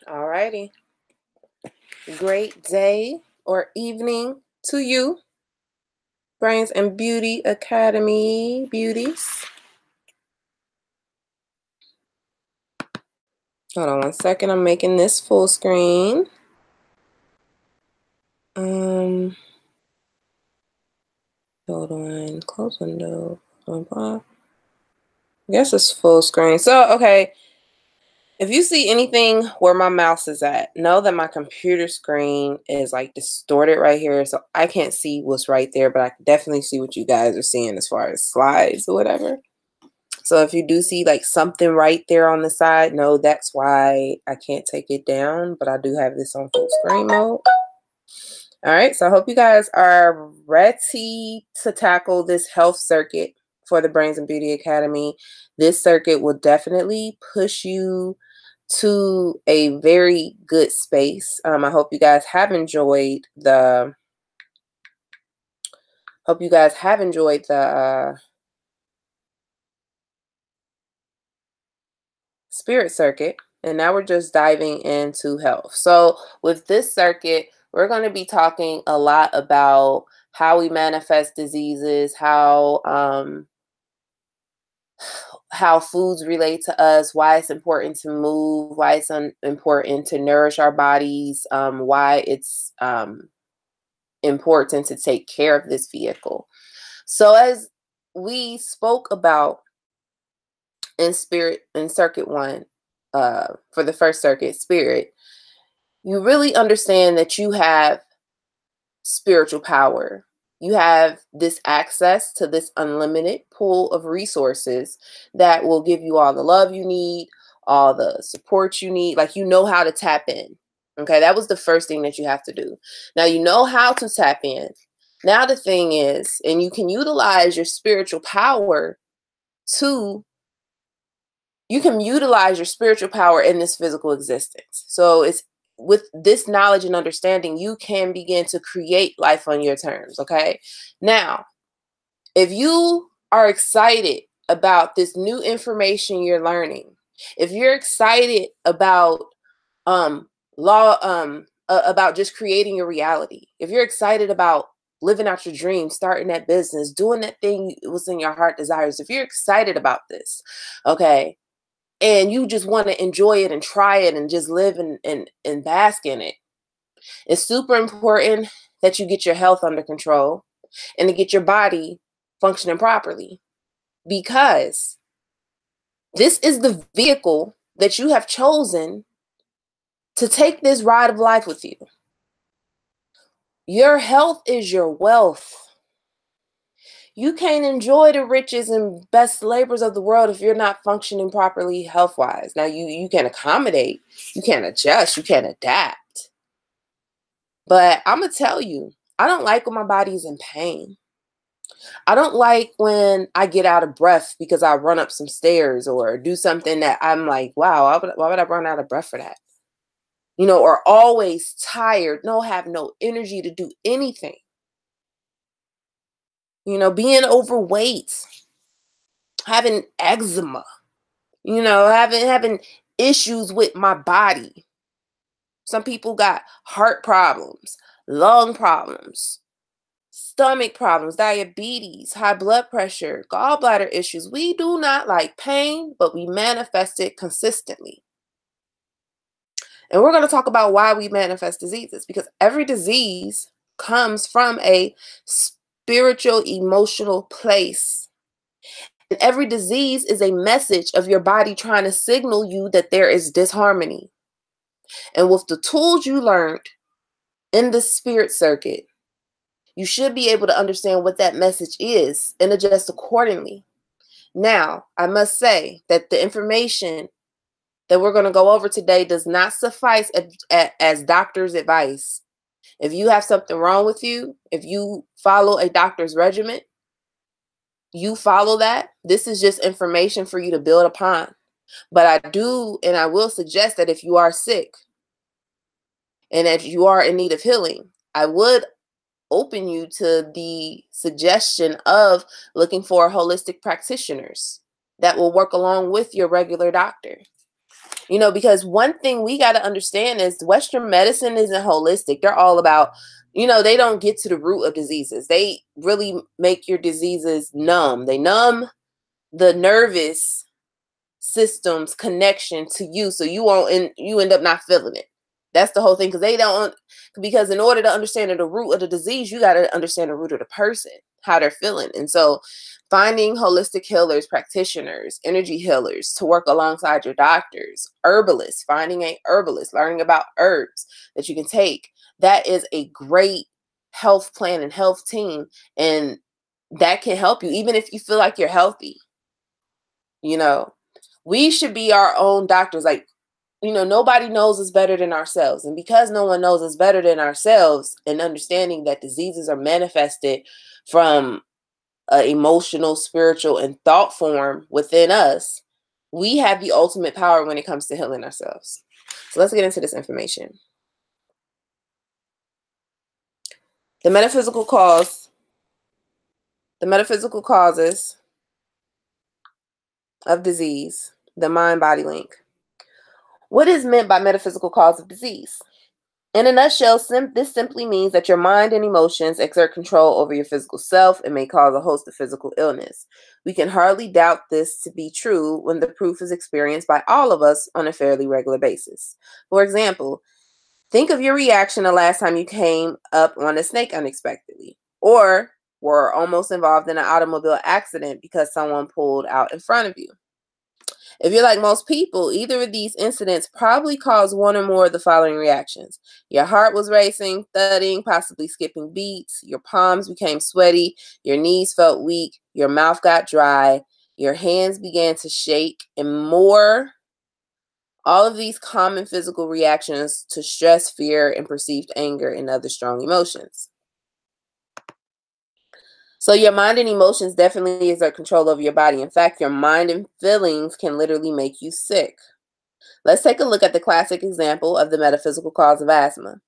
Alrighty. Great day or evening to you, Brains and Beauty Academy beauties. Hold on one second. I'm making this full screen. Hold on. Close window. I guess it's full screen. So, okay. If you see anything where my mouse is at, know that my computer screen is like distorted right here. So I can't see what's right there, but I can definitely see what you guys are seeing as far as slides or whatever. So if you do see like something right there on the side, no, that's why I can't take it down, but I do have this on full screen mode. All right, so I hope you guys are ready to tackle this health circuit for the Brains and Beauty Academy. This circuit will definitely push you to a very good space. I hope you guys have enjoyed the spirit circuit, and now we're just diving into health. So with this circuit, we're going to be talking a lot about how we manifest diseases, how foods relate to us, why it's important to move, why it's important to nourish our bodies, why it's important to take care of this vehicle. So as we spoke about in circuit 1, for the first circuit, spirit, you really understand that you have spiritual power. You have this access to this unlimited pool of resources that will give you all the love you need, all the support you need. Like, you know how to tap in. Okay, that was the first thing that you have to do. Now you know how to tap in. Now the thing is, and you can utilize your spiritual power in this physical existence. So it's with this knowledge and understanding, you can begin to create life on your terms. Okay. Now, if you are excited about this new information you're learning, if you're excited about about just creating your reality, if you're excited about living out your dreams, starting that business, doing that thing what's in your heart desires, if you're excited about this, okay, and you just want to enjoy it and try it and just live and bask in it, it's super important that you get your health under control and to get your body functioning properly, because this is the vehicle that you have chosen to take this ride of life with you. Your health is your wealth. You can't enjoy the riches and best labors of the world if you're not functioning properly health-wise. Now, you can accommodate, you can adjust, you can adapt. But I'm going to tell you, I don't like when my body's in pain. I don't like when I get out of breath because I run up some stairs or do something that I'm like, wow, why would I run out of breath for that? You know, or always tired, have no energy to do anything. You know, being overweight, having eczema, you know, having issues with my body. Some people got heart problems, lung problems, stomach problems, diabetes, high blood pressure, gallbladder issues. We do not like pain, but we manifest it consistently. And we're going to talk about why we manifest diseases, because every disease comes from a spiritual, emotional place. And every disease is a message of your body trying to signal you that there is disharmony. And with the tools you learned in the spirit circuit, you should be able to understand what that message is and adjust accordingly. Now, I must say that the information that we're going to go over today does not suffice as doctor's advice. If you have something wrong with you, if you follow a doctor's regimen, you follow that. This is just information for you to build upon. But I do, and I will suggest that if you are sick and if you are in need of healing, I would open you to the suggestion of looking for holistic practitioners that will work along with your regular doctor. You know, because one thing we got to understand is Western medicine isn't holistic. They're all about, you know, they don't get to the root of diseases. They really make your diseases numb. They numb the nervous system's connection to you, so you won't, and you end up not feeling it. That's the whole thing, because they don't, because in order to understand the root of the disease, you got to understand the root of the person, how they're feeling. And so finding holistic healers, practitioners, energy healers to work alongside your doctors, herbalists, finding a herbalist, learning about herbs that you can take, that is a great health plan and health team, and that can help you even if you feel like you're healthy. You know, we should be our own doctors. Like, you know, nobody knows us better than ourselves. And because no one knows us better than ourselves, and understanding that diseases are manifested from emotional, spiritual, and thought form within us, we have the ultimate power when it comes to healing ourselves. So let's get into this information. The metaphysical causes of disease, the mind-body link. What is meant by metaphysical cause of disease? In a nutshell, this simply means that your mind and emotions exert control over your physical self and may cause a host of physical illness. We can hardly doubt this to be true when the proof is experienced by all of us on a fairly regular basis. For example, think of your reaction the last time you came up on a snake unexpectedly, or were almost involved in an automobile accident because someone pulled out in front of you. If you're like most people, either of these incidents probably caused one or more of the following reactions. Your heart was racing, thudding, possibly skipping beats. Your palms became sweaty. Your knees felt weak. Your mouth got dry. Your hands began to shake, and more. All of these common physical reactions to stress, fear, and perceived anger and other strong emotions. So your mind and emotions definitely exert control over your body. In fact, your mind and feelings can literally make you sick. Let's take a look at the classic example of the metaphysical cause of asthma.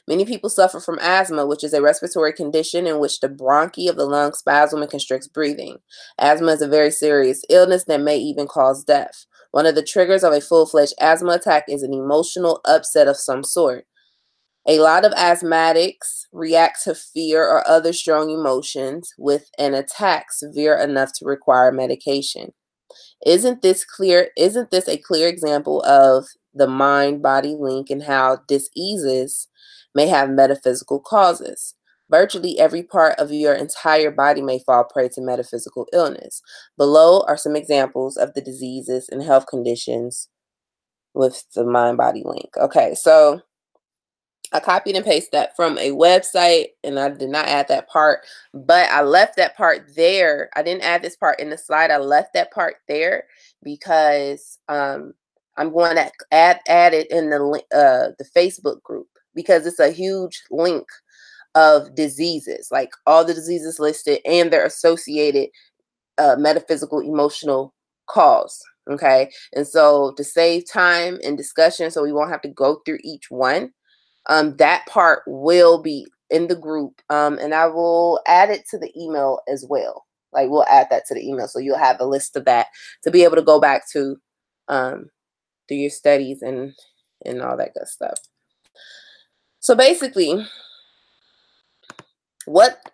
Many people suffer from asthma, which is a respiratory condition in which the bronchi of the lungs spasm and constricts breathing. Asthma is a very serious illness that may even cause death. One of the triggers of a full-fledged asthma attack is an emotional upset of some sort. A lot of asthmatics react to fear or other strong emotions with an attack severe enough to require medication. Isn't this a clear example of the mind-body link and how diseases may have metaphysical causes? Virtually every part of your entire body may fall prey to metaphysical illness. Below are some examples of the diseases and health conditions with the mind-body link. Okay, so I copied and pasted that from a website, and I did not add that part, but I left that part there. I didn't add this part in the slide. I left that part there because I'm going to add it in the Facebook group, because it's a huge link of diseases, like all the diseases listed and their associated metaphysical emotional cause. Okay, and so to save time and discussion, so we won't have to go through each one. That part will be in the group, and I will add it to the email as well. Like, we'll add that to the email, so you'll have a list of that to be able to go back to through your studies and all that good stuff. So basically, what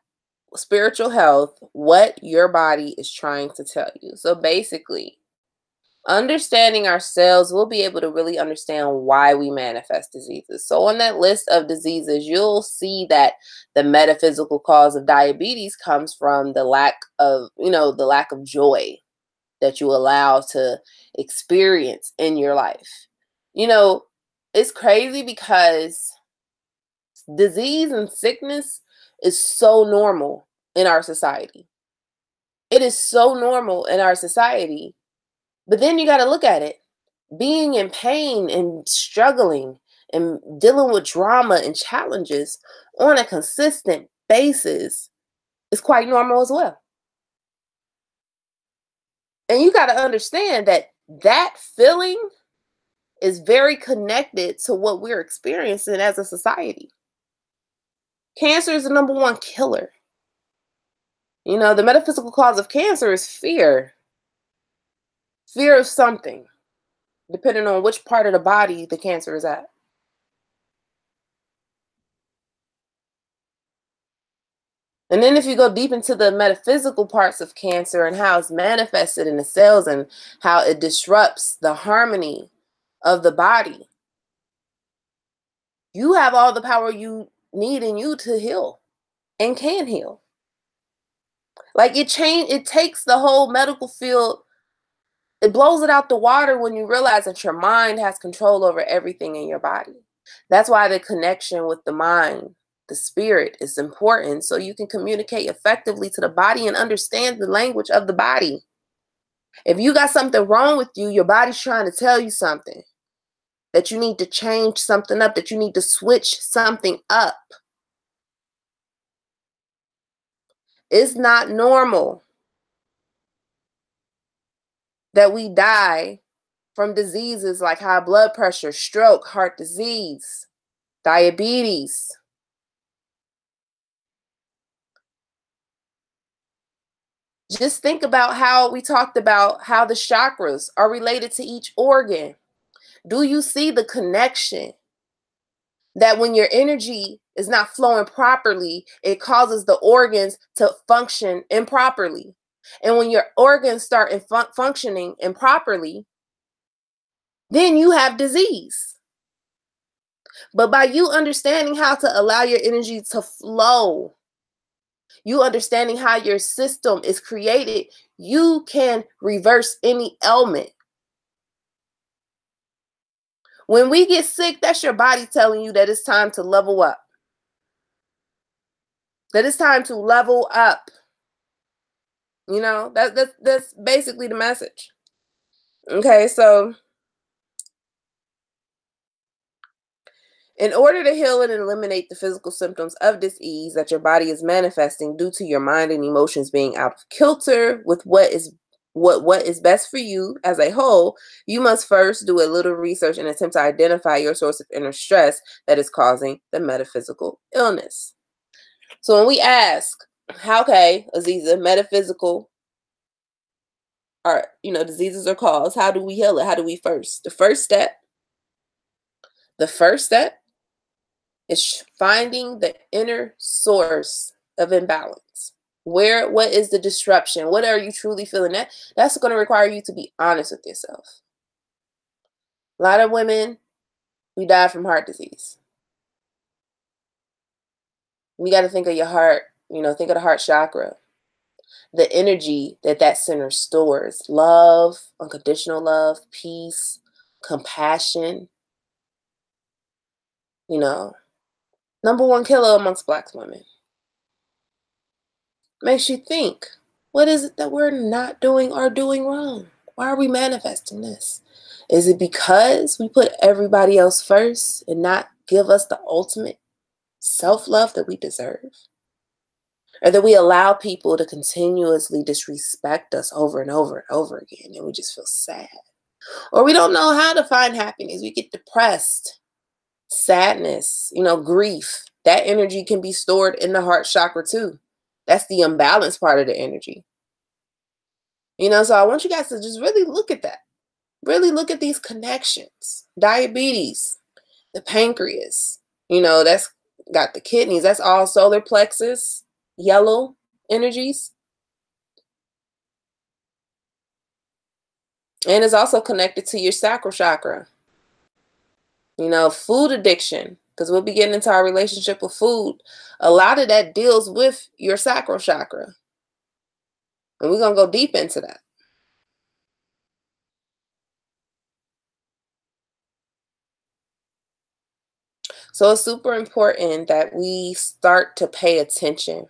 spiritual health, what your body is trying to tell you. So basically, understanding ourselves, we'll be able to really understand why we manifest diseases. So on that list of diseases, you'll see that the metaphysical cause of diabetes comes from the lack of, the lack of joy that you allow to experience in your life. It's crazy because disease and sickness is so normal in our society. It is so normal in our society. But then you got to look at it. Being in pain and struggling and dealing with drama and challenges on a consistent basis is quite normal as well. And you got to understand that that feeling is very connected to what we're experiencing as a society. Cancer is the #1 killer. The metaphysical cause of cancer is fear. Fear of something. depending on which part of the body the cancer is at. And then if you go deep into the metaphysical parts of cancer and how it's manifested in the cells and how it disrupts the harmony of the body, you have all the power you need in you to heal and can heal. Like it takes the whole medical field, it blows it out the water when you realize that your mind has control over everything in your body. That's why the connection with the mind, the spirit, is important, so you can communicate effectively to the body and understand the language of the body. If you got something wrong with you, your body's trying to tell you something, that you need to change something up, that you need to switch something up. It's not normal that we die from diseases like high blood pressure, stroke, heart disease, diabetes. Just think about how we talked about how the chakras are related to each organ. Do you see the connection? That when your energy is not flowing properly, it causes the organs to function improperly. And when your organs start functioning improperly, then you have disease. But by you understanding how to allow your energy to flow, you understanding how your system is created, you can reverse any ailment. When we get sick, that's your body telling you that it's time to level up. That it's time to level up. You know, that's basically the message. Okay, so in order to heal and eliminate the physical symptoms of disease that your body is manifesting due to your mind and emotions being out of kilter with what is best for you as a whole, you must first do a little research and attempt to identify your source of inner stress that is causing the metaphysical illness. So when we ask, how, okay, Aziza, metaphysical are, diseases are caused, how do we heal it? How do we first? The first step is finding the inner source of imbalance. What is the disruption? What are you truly feeling? That's going to require you to be honest with yourself. A lot of women, we die from heart disease. We got to think of your heart, think of the heart chakra. The energy that center stores, love, unconditional love, peace, compassion, number one killer amongst Black women. Makes you think, what is it that we're not doing or doing wrong? Why are we manifesting this? Is it because we put everybody else first and not give us the ultimate self-love that we deserve? Or that we allow people to continuously disrespect us over and over and over again, and we just feel sad? Or we don't know how to find happiness. We get depressed, sadness, grief. That energy can be stored in the heart chakra too. That's the imbalanced part of the energy. So I want you guys to just really look at that. Really look at these connections. Diabetes, the pancreas, that's got the kidneys. That's all solar plexus, yellow energies. And it's also connected to your sacral chakra. Food addiction, because we'll be getting into our relationship with food. A lot of that deals with your sacral chakra. And we're going to go deep into that. So it's super important that we start to pay attention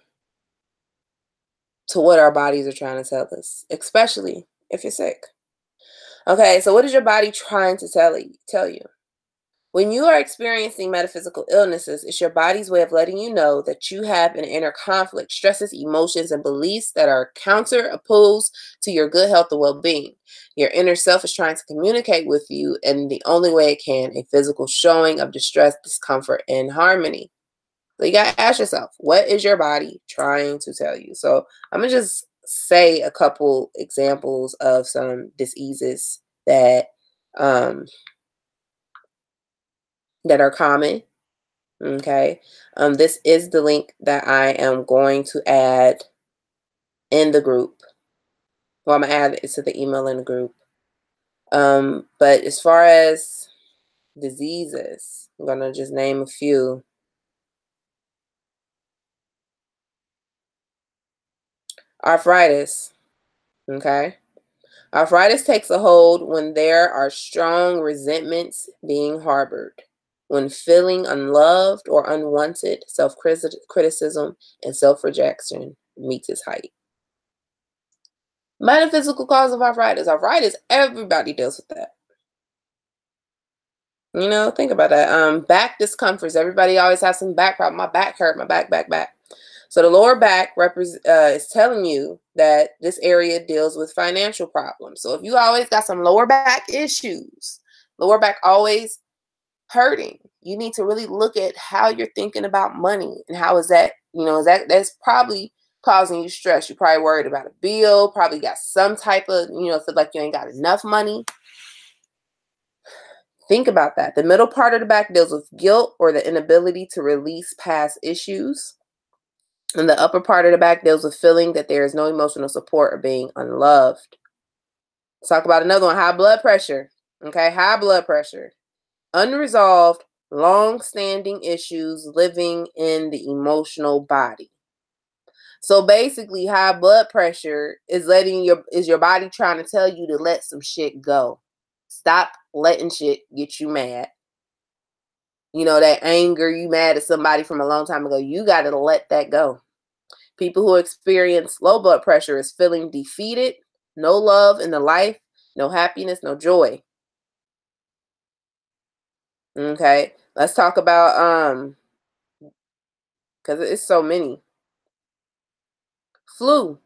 to what our bodies are trying to tell us, especially if you're sick. Okay, so what is your body trying to tell you? When you are experiencing metaphysical illnesses, it's your body's way of letting you know that you have an inner conflict, stresses, emotions, and beliefs that are opposed to your good health and well-being. Your inner self is trying to communicate with you in the only way it can, a physical showing of distress, discomfort, and harmony. So you got to ask yourself, what is your body trying to tell you? So I'm going to just say a couple examples of some diseases that um, that are common. Okay. This is the link that I am going to add in the group. Well, I'm gonna add it to the email in the group. But as far as diseases, I'm gonna just name a few. Arthritis. Okay. Arthritis takes a hold when there are strong resentments being harbored, when feeling unloved or unwanted, self-criticism and self-rejection meets its height. Metaphysical cause of arthritis. Arthritis, everybody deals with that. You know, think about that. Back discomforts. Everybody always has some back problem. My back hurt. My back. So the lower back is telling you that this area deals with financial problems. So if you always got some lower back issues, lower back always hurting, you need to really look at how you're thinking about money and how is that, that's probably causing you stress. You're probably worried about a bill, probably got some type of, feel like you ain't got enough money. Think about that. The middle part of the back deals with guilt or the inability to release past issues. And the upper part of the back deals with feeling that there is no emotional support or being unloved. Let's talk about another one, high blood pressure. Okay, high blood pressure. Unresolved, long-standing issues living in the emotional body. So basically, high blood pressure is your body trying to tell you to let some shit go. Stop letting shit get you mad. That anger, you mad at somebody from a long time ago, you got to let that go. People who experience low blood pressure is feeling defeated, no love in the life, no happiness, no joy. Okay, let's talk about because it's so many. Flu.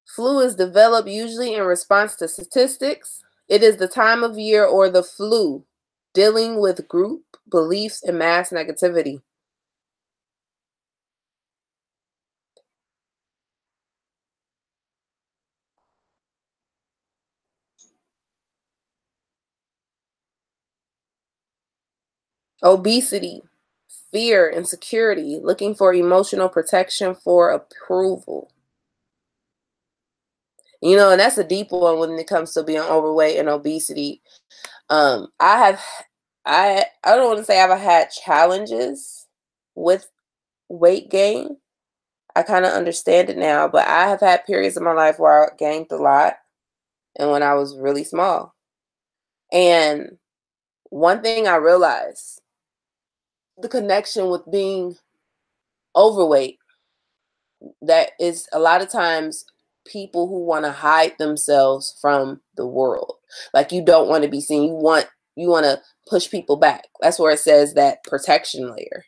Flu is developed usually in response to statistics. It is the time of year or the flu, dealing with group beliefs and mass negativity. Obesity, fear, insecurity, looking for emotional protection for approval. And that's a deep one when it comes to being overweight and obesity. I don't want to say I've had challenges with weight gain. I kind of understand it now, but I have had periods in my life where I gained a lot and when I was really small. And one thing I realized, the connection with being overweight, that is a lot of times people who want to hide themselves from the world. Like, you don't want to be seen. You want to push people back. That's where it says that protection layer.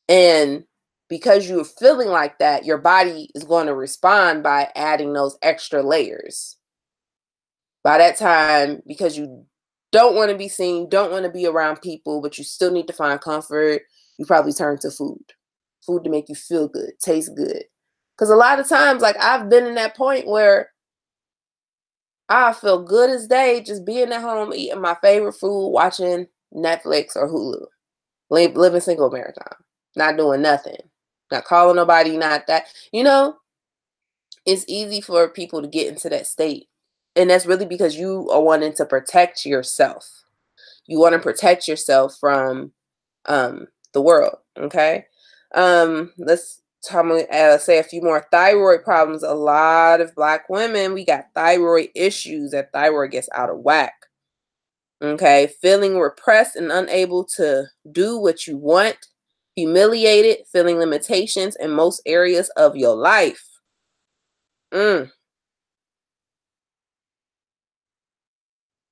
And because you're feeling like that, your body is going to respond by adding those extra layers. By that time, because you don't want to be seen, don't want to be around people, but you still need to find comfort, you probably turn to food. Food to make you feel good, taste good. Because a lot of times, like, I've been in that point where I feel good as day just being at home, eating my favorite food, watching Netflix or Hulu. Living single marathon. Not doing nothing. Not calling nobody, not that. It's easy for people to get into that state. And that's really because you are wanting to protect yourself. You want to protect yourself from the world. Okay. Let's say a few more thyroid problems. A lot of Black women, we got thyroid issues. That thyroid gets out of whack. Okay. Feeling repressed and unable to do what you want. Humiliated, feeling limitations in most areas of your life.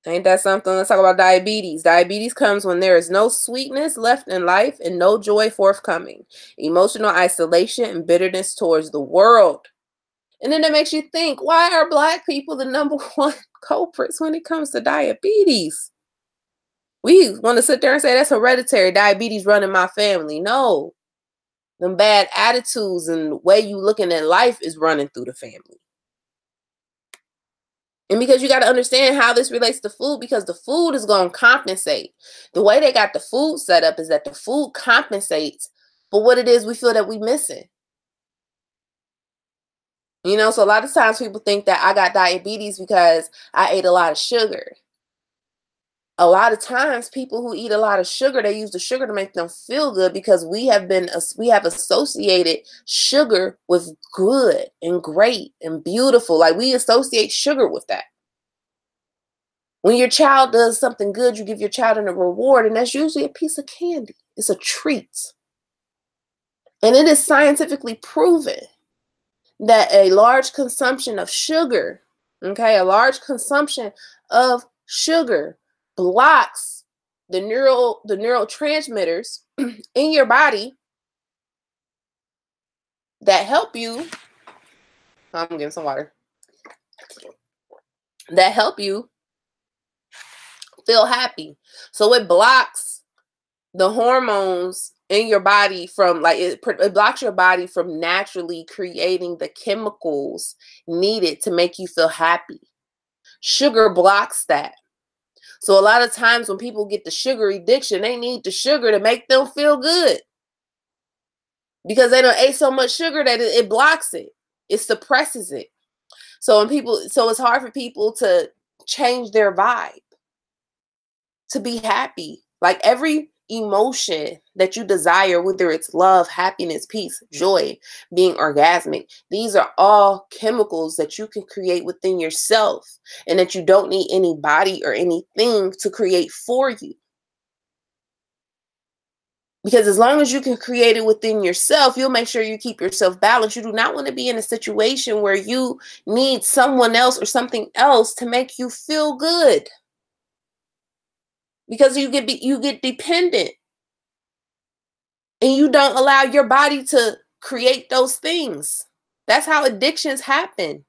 Ain't that something? Let's talk about diabetes. Diabetes comes when there is no sweetness left in life and no joy forthcoming. Emotional isolation and bitterness towards the world. And then that makes you think, why are Black people the number one culprits when it comes to diabetes? We want to sit there and say that's hereditary. Diabetes run in my family. No. Them bad attitudes and the way you looking at life is running through the family. And because you got to understand how this relates to food, because the food is going to compensate. The way they got the food set up is that the food compensates for what it is we feel that we missing. You know, so a lot of times people think that I got diabetes because I ate a lot of sugar. A lot of times people who eat a lot of sugar, they use the sugar to make them feel good because we have associated sugar with good and great and beautiful. Like we associate sugar with that. When your child does something good, you give your child a reward, and that's usually a piece of candy. It's a treat. And it is scientifically proven that a large consumption of sugar, okay, a large consumption of sugar blocks the neurotransmitters in your body that help you. I'm getting some water. That help you feel happy. So it blocks the hormones in your body from, like, it blocks your body from naturally creating the chemicals needed to make you feel happy. Sugar blocks that. So a lot of times when people get the sugar addiction, they need the sugar to make them feel good. Because they done ate so much sugar that it blocks it. It suppresses it. So it's hard for people to change their vibe, to be happy. Like every emotion that you desire, whether it's love, happiness, peace, joy, being orgasmic, these are all chemicals that you can create within yourself and that you don't need anybody or anything to create for you. Because as long as you can create it within yourself, you'll make sure you keep yourself balanced. You do not want to be in a situation where you need someone else or something else to make you feel good. Because you get dependent. And you don't allow your body to create those things. That's how addictions happen.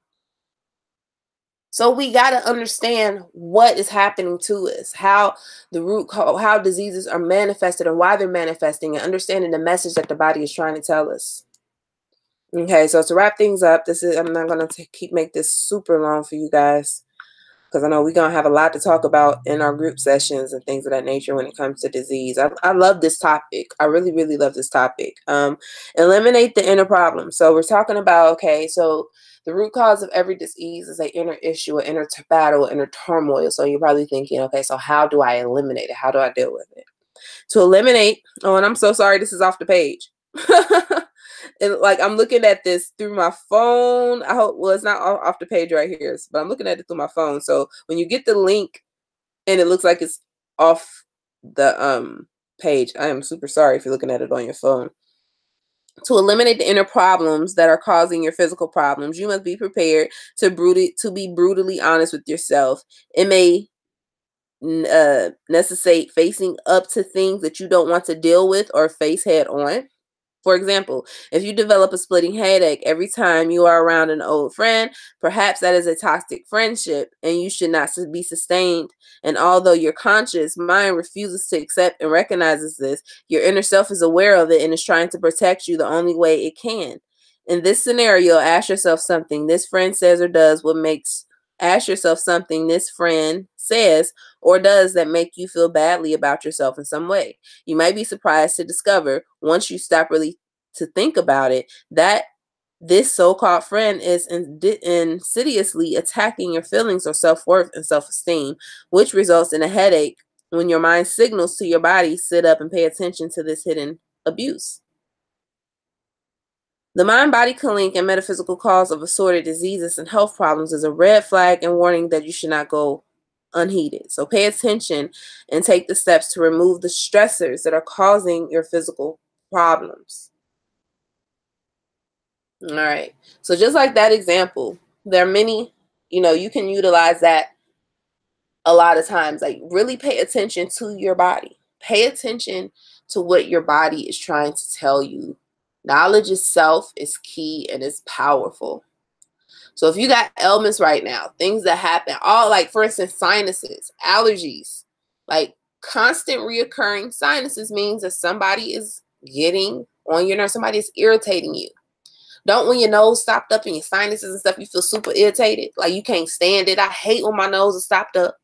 So we got to understand what is happening to us, how how diseases are manifested and why they're manifesting, and understanding the message that the body is trying to tell us. Okay, so to wrap things up, I'm not going to make this super long for you guys, because I know we're going to have a lot to talk about in our group sessions and things of that nature when it comes to disease. I love this topic. I really, really love this topic. Eliminate the inner problem. So we're talking about, okay, so the root cause of every disease is an inner issue, an inner battle, inner turmoil. So you're probably thinking, okay, so how do I eliminate it? How do I deal with it? To eliminate, oh, and I'm so sorry, this is off the page. And like I'm looking at this through my phone. I hope, well, it's not off the page right here, but I'm looking at it through my phone. So when you get the link and it looks like it's off the page, I am super sorry if you're looking at it on your phone. To eliminate the inner problems that are causing your physical problems, you must be prepared to be brutally honest with yourself. It may necessitate facing up to things that you don't want to deal with or face head on. For example, if you develop a splitting headache every time you are around an old friend, perhaps that is a toxic friendship and you should not be sustained. And although your conscious mind refuses to accept and recognizes this, your inner self is aware of it and is trying to protect you the only way it can. In this scenario, ask yourself something this friend says or does ask yourself something this friend says or does that make you feel badly about yourself in some way. You might be surprised to discover, once you stop really to think about it, that this so-called friend is insidiously attacking your feelings of self-worth and self-esteem, which results in a headache when your mind signals to your body, sit up and pay attention to this hidden abuse. The mind-body link and metaphysical cause of assorted diseases and health problems is a red flag and warning that you should not go unheeded. So pay attention and take the steps to remove the stressors that are causing your physical problems. All right. So just like that example, there are many, you can utilize that a lot of times. Like really pay attention to your body. Pay attention to what your body is trying to tell you. Knowledge itself is key and is powerful. So if you got ailments right now, things that happen, all like, for instance, sinuses, allergies, like constant reoccurring sinuses means that somebody is getting on your nerves, somebody is irritating you. Don't, when your nose stopped up and your sinuses and stuff, you feel super irritated. Like you can't stand it. I hate when my nose is stopped up.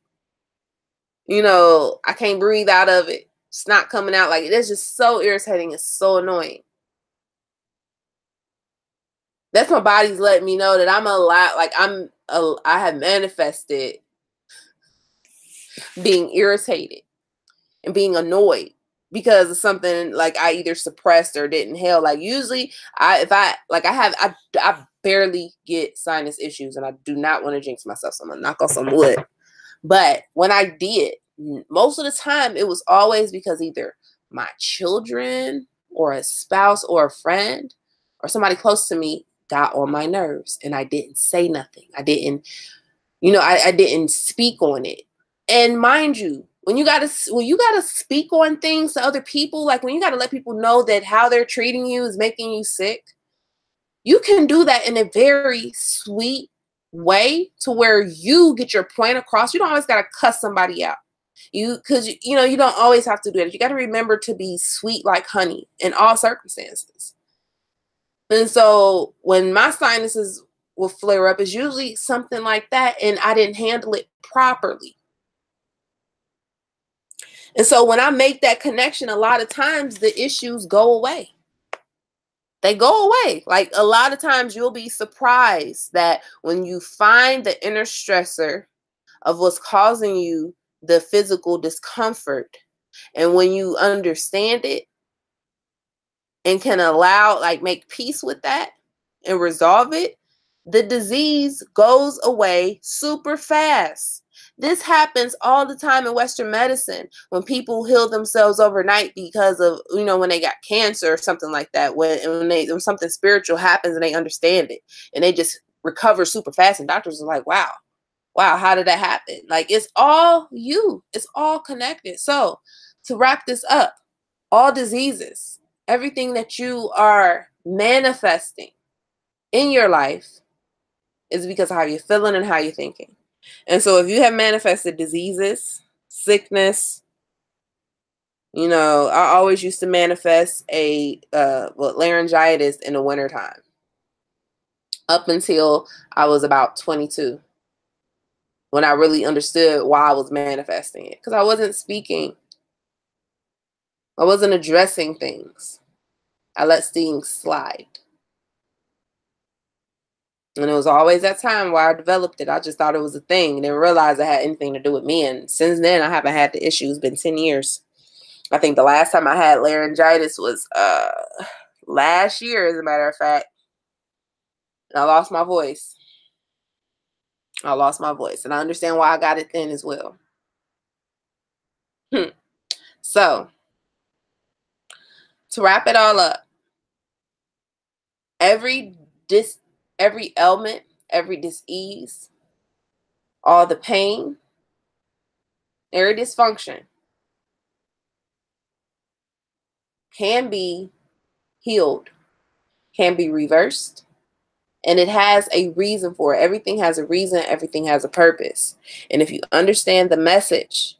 You know, I can't breathe out of it. It's not coming out. Like, it's just so irritating. It's so annoying. That's my body's letting me know that I'm a lot, like I have manifested being irritated and being annoyed because of something like I either suppressed or didn't heal. Like usually I barely get sinus issues, and I do not want to jinx myself, so I'm gonna knock on some wood. But when I did, most of the time it was always because either my children or a spouse or a friend or somebody close to me got on my nerves, and I didn't say nothing. I didn't, I didn't speak on it. And mind you, when you gotta speak on things to other people, like when you gotta let people know that how they're treating you is making you sick, you can do that in a very sweet way to where you get your point across. You don't always gotta cuss somebody out. Because you don't always have to do it. You gotta remember to be sweet like honey in all circumstances. And so when my sinuses will flare up, it's usually something like that, and I didn't handle it properly. And so when I make that connection, a lot of times the issues go away. They go away. Like a lot of times you'll be surprised that when you find the inner stressor of what's causing you the physical discomfort, and when you understand it and can make peace with that and resolve it, the disease goes away super fast. This happens all the time in Western medicine when people heal themselves overnight because of, when they got cancer or something like that, when something spiritual happens and they understand it and they just recover super fast. And doctors are like, wow, how did that happen? Like, it's all you. It's all connected. So to wrap this up, all diseases, everything that you are manifesting in your life is because of how you're feeling and how you're thinking. And so if you have manifested diseases, sickness, I always used to manifest laryngitis in the wintertime up until I was about 22, when I really understood why I was manifesting it. Because I wasn't speaking. I wasn't addressing things. I let things slide. And it was always that time where I developed it. I just thought it was a thing. Didn't realize it had anything to do with me. And since then, I haven't had the issue. It's been 10 years. I think the last time I had laryngitis was last year, as a matter of fact. And I lost my voice. And I understand why I got it then as well. So, to wrap it all up, every ailment, every dis-ease, all the pain, every dysfunction can be healed, can be reversed, and it has a reason for it. Everything has a reason, everything has a purpose. And if you understand the message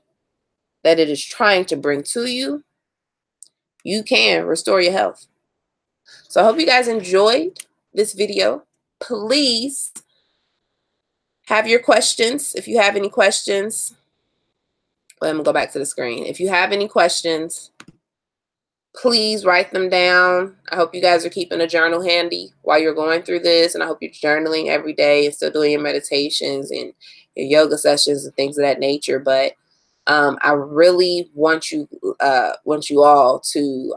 that it is trying to bring to you, you can restore your health. So I hope you guys enjoyed this video. Please have your questions. If you have any questions, let me go back to the screen. If you have any questions, please write them down. I hope you guys are keeping a journal handy while you're going through this. And I hope you're journaling every day and still doing your meditations and your yoga sessions and things of that nature. But I really want you all to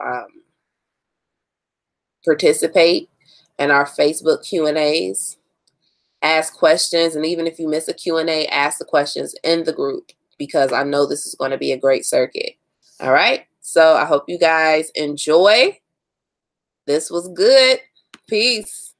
participate in our Facebook Q&As. Ask questions, and even if you miss a Q&A, ask the questions in the group, because I know this is going to be a great circuit. All right, so I hope you guys enjoy. This was good. Peace.